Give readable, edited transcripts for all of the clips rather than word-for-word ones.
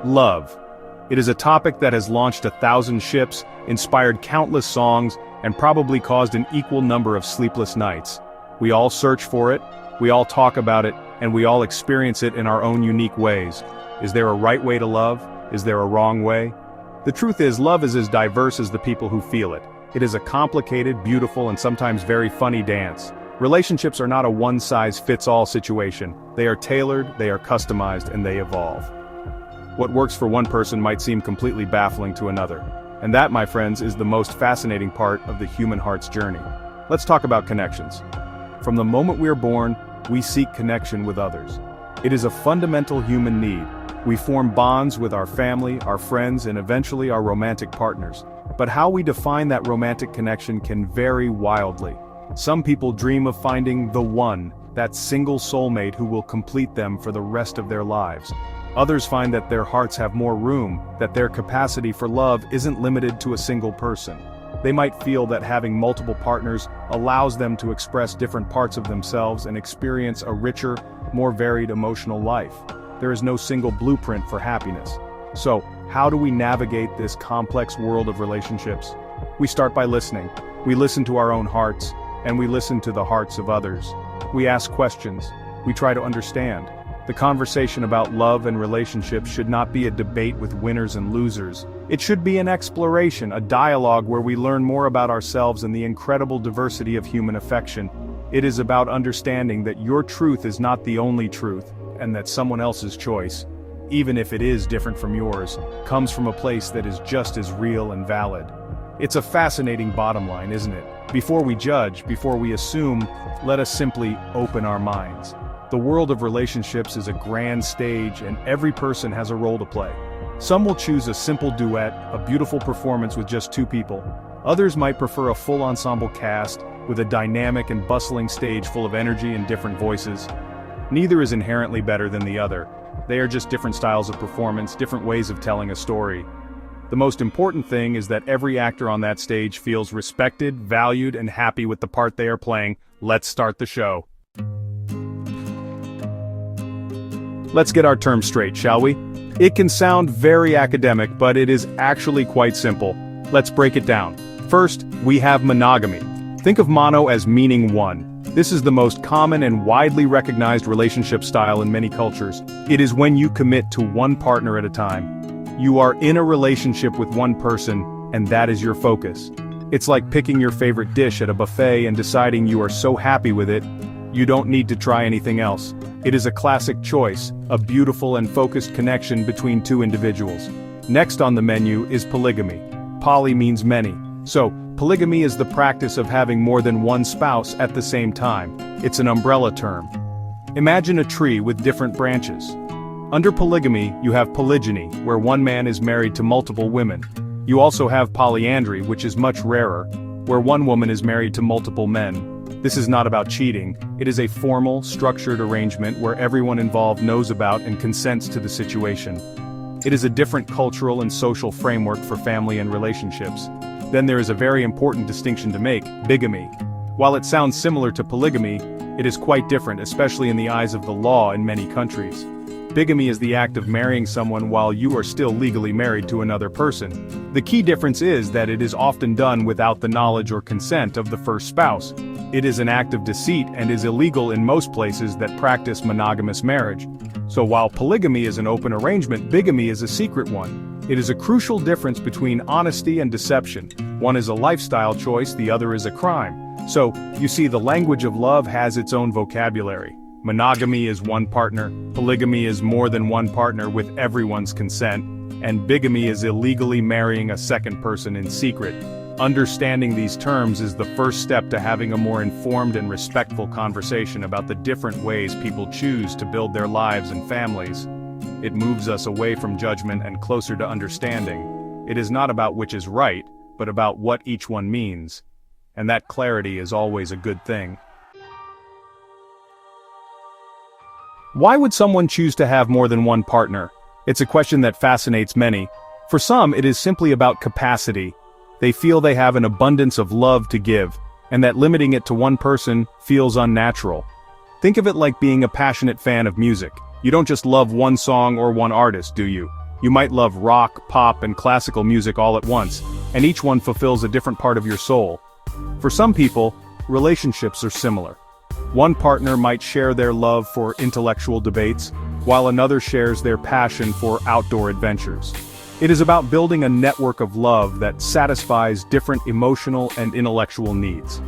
Love. It is a topic that has launched 1,000 ships, inspired countless songs, and probably caused an equal number of sleepless nights. We all search for it, we all talk about it, and we all experience it in our own unique ways. Is there a right way to love? Is there a wrong way? The truth is, love is as diverse as the people who feel it. It is a complicated, beautiful, and sometimes very funny dance. Relationships are not a one-size-fits-all situation. They are tailored, they are customized, and they evolve. What works for one person might seem completely baffling to another. And that, my friends, is the most fascinating part of the human heart's journey. Let's talk about connections. From the moment we are born, we seek connection with others. It is a fundamental human need. We form bonds with our family, our friends, and eventually our romantic partners. But how we define that romantic connection can vary wildly. Some people dream of finding the one, that single soulmate who will complete them for the rest of their lives. Others find that their hearts have more room, that their capacity for love isn't limited to a single person. They might feel that having multiple partners allows them to express different parts of themselves and experience a richer, more varied emotional life. There is no single blueprint for happiness. So, how do we navigate this complex world of relationships? We start by listening. We listen to our own hearts, and we listen to the hearts of others. We ask questions. We try to understand. The conversation about love and relationships should not be a debate with winners and losers. It should be an exploration, a dialogue where we learn more about ourselves and the incredible diversity of human affection. It is about understanding that your truth is not the only truth, and that someone else's choice, even if it is different from yours, comes from a place that is just as real and valid. It's a fascinating bottom line, isn't it? Before we judge, before we assume, let us simply open our minds. The world of relationships is a grand stage, and every person has a role to play. Some will choose a simple duet, a beautiful performance with just two people. Others might prefer a full ensemble cast, with a dynamic and bustling stage full of energy and different voices. Neither is inherently better than the other. They are just different styles of performance, different ways of telling a story. The most important thing is that every actor on that stage feels respected, valued, and happy with the part they are playing. Let's start the show. Let's get our terms straight, shall we? It can sound very academic, but it is actually quite simple. Let's break it down. First, we have monogamy. Think of mono as meaning one. This is the most common and widely recognized relationship style in many cultures. It is when you commit to one partner at a time. You are in a relationship with one person, and that is your focus. It's like picking your favorite dish at a buffet and deciding you are so happy with it, you don't need to try anything else. It is a classic choice, a beautiful and focused connection between two individuals. Next on the menu is polygamy. Poly means many. So, polygamy is the practice of having more than one spouse at the same time. It's an umbrella term. Imagine a tree with different branches. Under polygamy, you have polygyny, where one man is married to multiple women. You also have polyandry, which is much rarer, where one woman is married to multiple men. This is not about cheating. It is a formal, structured arrangement where everyone involved knows about and consents to the situation. It is a different cultural and social framework for family and relationships. Then there is a very important distinction to make: bigamy. While it sounds similar to polygamy, it is quite different, especially in the eyes of the law in many countries. Bigamy is the act of marrying someone while you are still legally married to another person. The key difference is that it is often done without the knowledge or consent of the first spouse. It is an act of deceit and is illegal in most places that practice monogamous marriage. So while polygamy is an open arrangement, bigamy is a secret one. It is a crucial difference between honesty and deception. One is a lifestyle choice, the other is a crime. So, you see, the language of love has its own vocabulary. Monogamy is one partner, polygamy is more than one partner with everyone's consent, and bigamy is illegally marrying a second person in secret. Understanding these terms is the first step to having a more informed and respectful conversation about the different ways people choose to build their lives and families. It moves us away from judgment and closer to understanding. It is not about which is right, but about what each one means. And that clarity is always a good thing. Why would someone choose to have more than one partner? It's a question that fascinates many. For some, it is simply about capacity. They feel they have an abundance of love to give, and that limiting it to one person feels unnatural. Think of it like being a passionate fan of music. You don't just love one song or one artist, do you? You might love rock, pop, and classical music all at once, and each one fulfills a different part of your soul. For some people, relationships are similar. One partner might share their love for intellectual debates, while another shares their passion for outdoor adventures. It is about building a network of love that satisfies different emotional and intellectual needs.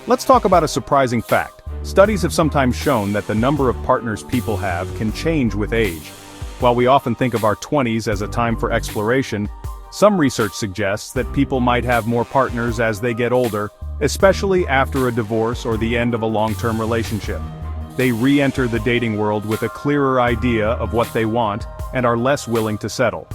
Let's talk about a surprising fact. Studies have sometimes shown that the number of partners people have can change with age. While we often think of our 20s as a time for exploration, some research suggests that people might have more partners as they get older, especially after a divorce or the end of a long-term relationship. They re-enter the dating world with a clearer idea of what they want and are less willing to settle.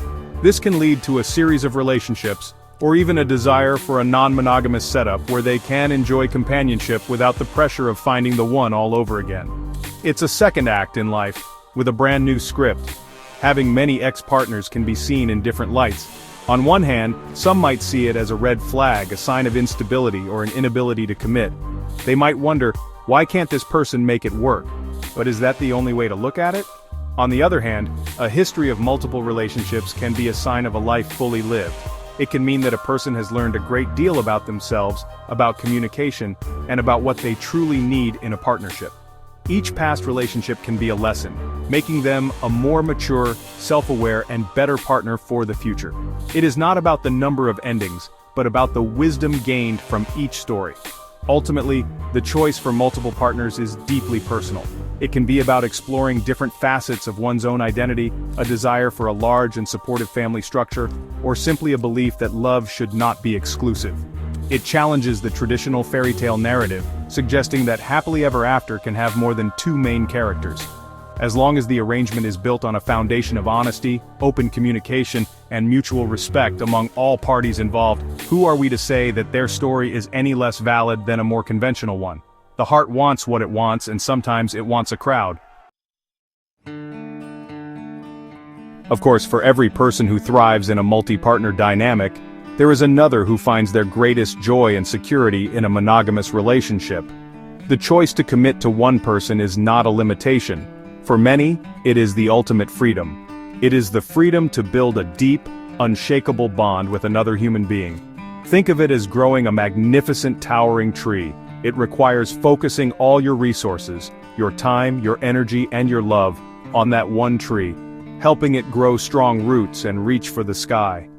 This can lead to a series of relationships, or even a desire for a non-monogamous setup where they can enjoy companionship without the pressure of finding the one all over again. It's a second act in life, with a brand new script. Having many ex-partners can be seen in different lights. On one hand, some might see it as a red flag, a sign of instability or an inability to commit. They might wonder, why can't this person make it work? But is that the only way to look at it? On the other hand, a history of multiple relationships can be a sign of a life fully lived. It can mean that a person has learned a great deal about themselves, about communication, and about what they truly need in a partnership. Each past relationship can be a lesson, making them a more mature, self-aware, and better partner for the future. It is not about the number of endings, but about the wisdom gained from each story. Ultimately, the choice for multiple partners is deeply personal. It can be about exploring different facets of one's own identity, a desire for a large and supportive family structure, or simply a belief that love should not be exclusive. It challenges the traditional fairy tale narrative, suggesting that happily ever after can have more than two main characters. As long as the arrangement is built on a foundation of honesty, open communication, and mutual respect among all parties involved, who are we to say that their story is any less valid than a more conventional one? The heart wants what it wants, and sometimes it wants a crowd. Of course, for every person who thrives in a multi-partner dynamic, there is another who finds their greatest joy and security in a monogamous relationship. The choice to commit to one person is not a limitation. For many, it is the ultimate freedom. It is the freedom to build a deep, unshakable bond with another human being. Think of it as growing a magnificent towering tree. It requires focusing all your resources, your time, your energy, and your love, on that one tree, helping it grow strong roots and reach for the sky.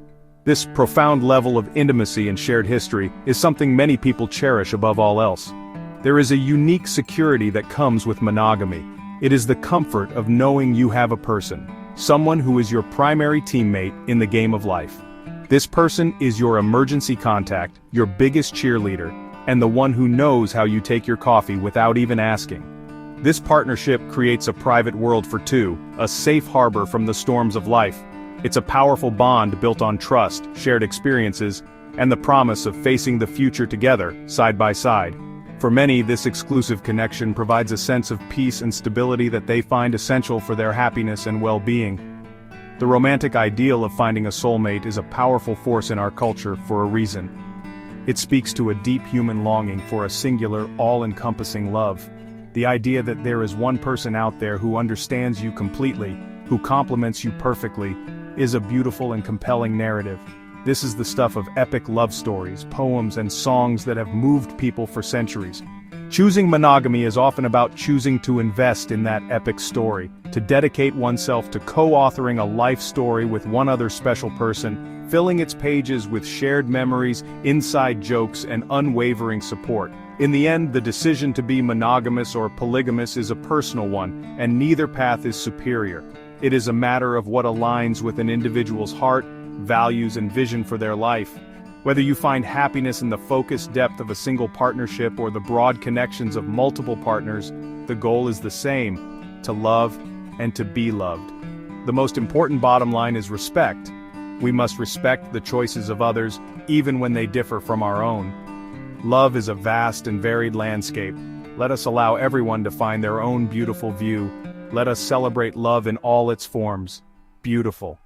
This profound level of intimacy and shared history is something many people cherish above all else. There is a unique security that comes with monogamy. It is the comfort of knowing you have a person, someone who is your primary teammate in the game of life. This person is your emergency contact, your biggest cheerleader, and the one who knows how you take your coffee without even asking. This partnership creates a private world for two, a safe harbor from the storms of life. It's a powerful bond built on trust, shared experiences, and the promise of facing the future together, side by side. For many, this exclusive connection provides a sense of peace and stability that they find essential for their happiness and well-being. The romantic ideal of finding a soulmate is a powerful force in our culture for a reason. It speaks to a deep human longing for a singular, all-encompassing love. The idea that there is one person out there who understands you completely, who complements you perfectly, is a beautiful and compelling narrative. This is the stuff of epic love stories, poems, and songs that have moved people for centuries. Choosing monogamy is often about choosing to invest in that epic story, to dedicate oneself to co-authoring a life story with one other special person, filling its pages with shared memories, inside jokes, and unwavering support. In the end, the decision to be monogamous or polygamous is a personal one, and neither path is superior. It is a matter of what aligns with an individual's heart, values, and vision for their life. Whether you find happiness in the focused depth of a single partnership or the broad connections of multiple partners, the goal is the same: to love and to be loved. The most important bottom line is respect. We must respect the choices of others, even when they differ from our own. Love is a vast and varied landscape. Let us allow everyone to find their own beautiful view. Let us celebrate love in all its forms. Beautiful.